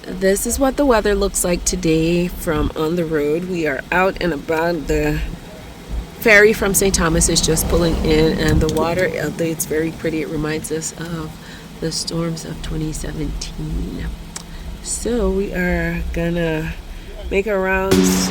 This is what the weather looks like today from on the road. We are out and about. The ferry from St. Thomas is just pulling in, and the water, although it's very pretty, it reminds us of the storms of 2017. So we are gonna make our rounds.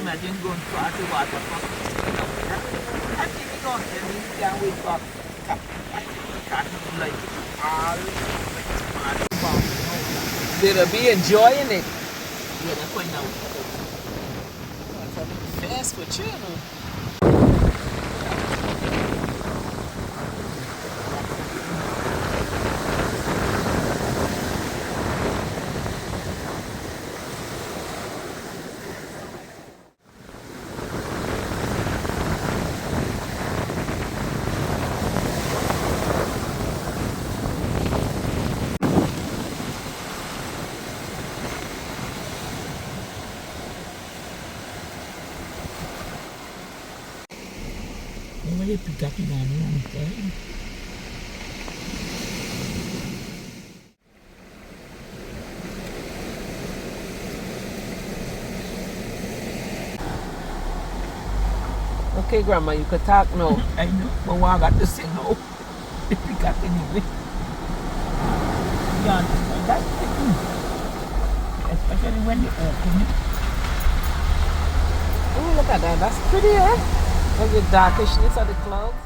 Imagine going far to water for I think we don't tell me can we stop like they'll be enjoying it. Yeah, that's why now. Fast for children. Pagkakinanin namin tayo. Okay, Grandma, you could talk now. I know, but what I got to say now? If we got anyway. You understand? That's the thing. Especially when they open it. Oh, look at that. That's pretty, eh? Look at the darkishness of the clouds.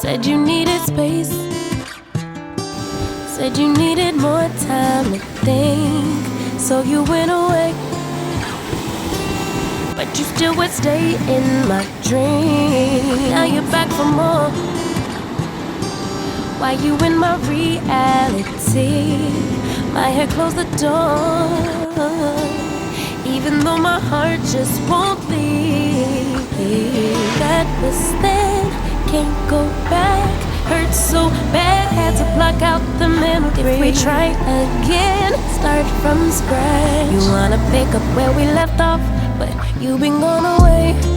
Said you needed space, said you needed more time to think, so you went away. But you still would stay in my dream. Now you're back for more. Why you in my reality? My head closed the door, even though my heart just won't leave. That was then, can't go back. Hurts so bad, had to block out the memory. If we try again, start from scratch. You wanna pick up where we left off, but you've been gone away.